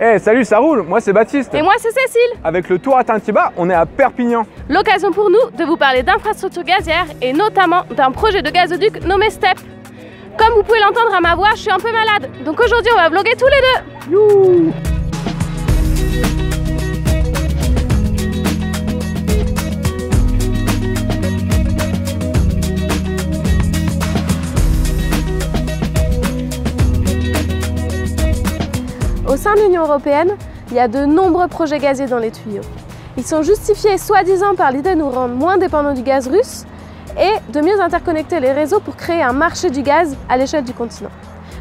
Hey, salut, ça roule. Moi, c'est Baptiste. Et moi, c'est Cécile. Avec le Tour à Tintiba, on est à Perpignan. L'occasion pour nous de vous parler d'infrastructures gazières et notamment d'un projet de gazoduc nommé STEP. Comme vous pouvez l'entendre à ma voix, je suis un peu malade. Donc aujourd'hui, on va vlogger tous les deux. Youhou! Au sein de l'Union européenne, il y a de nombreux projets gaziers dans les tuyaux. Ils sont justifiés soi-disant par l'idée de nous rendre moins dépendants du gaz russe et de mieux interconnecter les réseaux pour créer un marché du gaz à l'échelle du continent.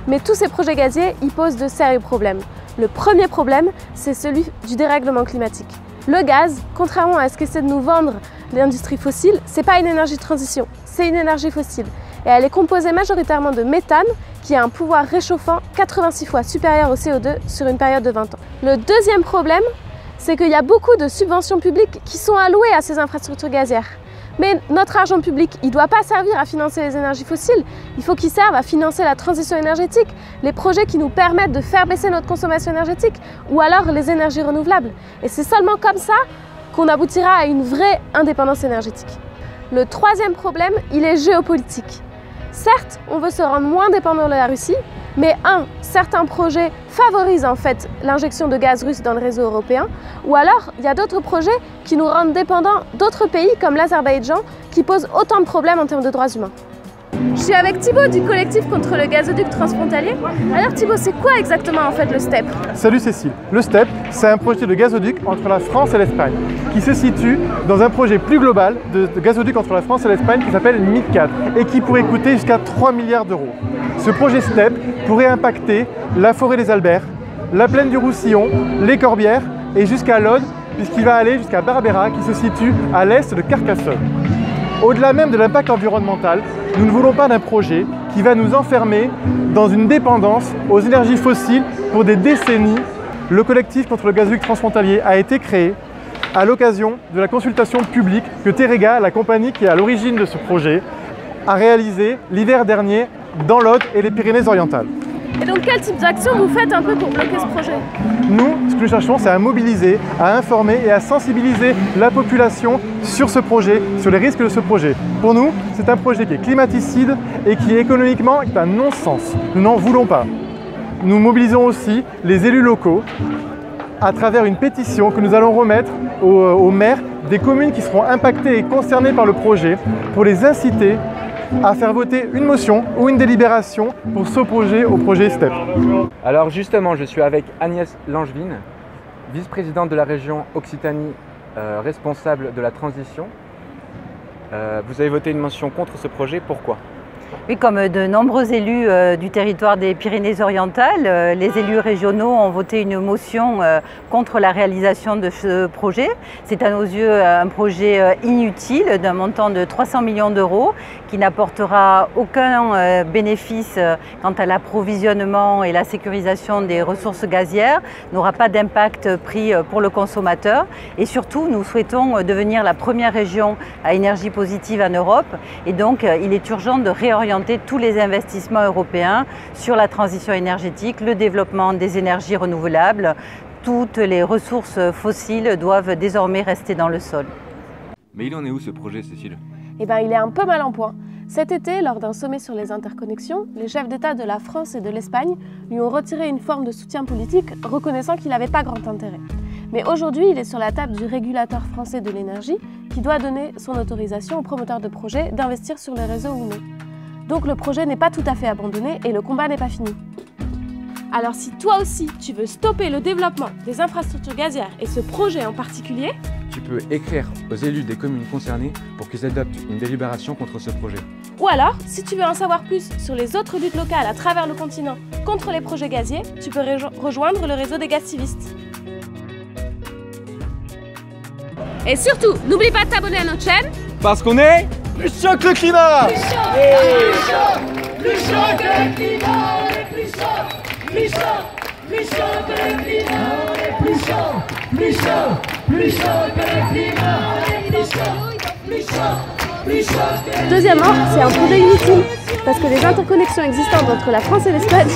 Mais tous ces projets gaziers y posent de sérieux problèmes. Le premier problème, c'est celui du dérèglement climatique. Le gaz, contrairement à ce qu'essaie de nous vendre l'industrie fossile, c'est pas une énergie de transition, c'est une énergie fossile. Et elle est composée majoritairement de méthane qui a un pouvoir réchauffant 86 fois supérieur au CO2 sur une période de 20 ans. Le deuxième problème, c'est qu'il y a beaucoup de subventions publiques qui sont allouées à ces infrastructures gazières. Mais notre argent public, il ne doit pas servir à financer les énergies fossiles, il faut qu'il serve à financer la transition énergétique, les projets qui nous permettent de faire baisser notre consommation énergétique ou alors les énergies renouvelables. Et c'est seulement comme ça qu'on aboutira à une vraie indépendance énergétique. Le troisième problème, il est géopolitique. Certes, on veut se rendre moins dépendant de la Russie, mais certains projets favorisent en fait l'injection de gaz russe dans le réseau européen, ou alors il y a d'autres projets qui nous rendent dépendants d'autres pays comme l'Azerbaïdjan, qui posent autant de problèmes en termes de droits humains. Je suis avec Thibaut du collectif contre le gazoduc transfrontalier. Alors Thibaut, c'est quoi exactement en fait le STEP? Salut Cécile. Le STEP, c'est un projet de gazoduc entre la France et l'Espagne qui se situe dans un projet plus global de gazoduc entre la France et l'Espagne qui s'appelle MID4 et qui pourrait coûter jusqu'à 3 milliards d'euros. Ce projet STEP pourrait impacter la forêt des Alberts, la plaine du Roussillon, les Corbières et jusqu'à l'Aude puisqu'il va aller jusqu'à Barbera qui se situe à l'est de Carcassonne. Au-delà même de l'impact environnemental, nous ne voulons pas d'un projet qui va nous enfermer dans une dépendance aux énergies fossiles pour des décennies. Le collectif contre le gazoduc transfrontalier a été créé à l'occasion de la consultation publique que Terega, la compagnie qui est à l'origine de ce projet, a réalisé l'hiver dernier dans l'Aude et les Pyrénées-Orientales. Et donc quel type d'action vous faites un peu pour bloquer ce projet? Nous, ce que nous cherchons, c'est à mobiliser, à informer et à sensibiliser la population sur ce projet, sur les risques de ce projet. Pour nous, c'est un projet qui est climaticide et qui économiquement est un non-sens. Nous n'en voulons pas. Nous mobilisons aussi les élus locaux à travers une pétition que nous allons remettre aux maires des communes qui seront impactées et concernées par le projet pour les inciter à faire voter une motion ou une délibération pour s'opposer au projet STEP. Alors justement, je suis avec Agnès Langevin, vice-présidente de la région Occitanie, responsable de la transition. Vous avez voté une motion contre ce projet, pourquoi ? Oui, comme de nombreux élus du territoire des Pyrénées-Orientales, les élus régionaux ont voté une motion contre la réalisation de ce projet. C'est à nos yeux un projet inutile d'un montant de 300 millions d'euros qui n'apportera aucun bénéfice quant à l'approvisionnement et la sécurisation des ressources gazières, n'aura pas d'impact prix pour le consommateur et surtout nous souhaitons devenir la première région à énergie positive en Europe et donc il est urgent de réorienter tous les investissements européens sur la transition énergétique, le développement des énergies renouvelables. Toutes les ressources fossiles doivent désormais rester dans le sol. Mais il en est où ce projet, Cécile? Eh bien, il est un peu mal en point. Cet été, lors d'un sommet sur les interconnexions, les chefs d'État de la France et de l'Espagne lui ont retiré une forme de soutien politique, reconnaissant qu'il n'avait pas grand intérêt. Mais aujourd'hui, il est sur la table du régulateur français de l'énergie qui doit donner son autorisation aux promoteurs de projets d'investir sur les réseaux ou non. Donc le projet n'est pas tout à fait abandonné et le combat n'est pas fini. Alors si toi aussi tu veux stopper le développement des infrastructures gazières et ce projet en particulier, tu peux écrire aux élus des communes concernées pour qu'ils adoptent une délibération contre ce projet. Ou alors, si tu veux en savoir plus sur les autres luttes locales à travers le continent contre les projets gaziers, tu peux rejoindre le réseau des gazcivistes. Et surtout, n'oublie pas de t'abonner à notre chaîne. Parce qu'on est Plus chaud que le climat! Plus chaud que le climat, on est plus chaud, plus chaud, plus chaud que le climat, on est plus chaud, plus chaud, plus chaud que le climat, on est plus chaud, plus chaud, plus chaud que le climat. Deuxièmement, c'est un projet inutile, parce que les interconnexions existantes entre la France et l'Espagne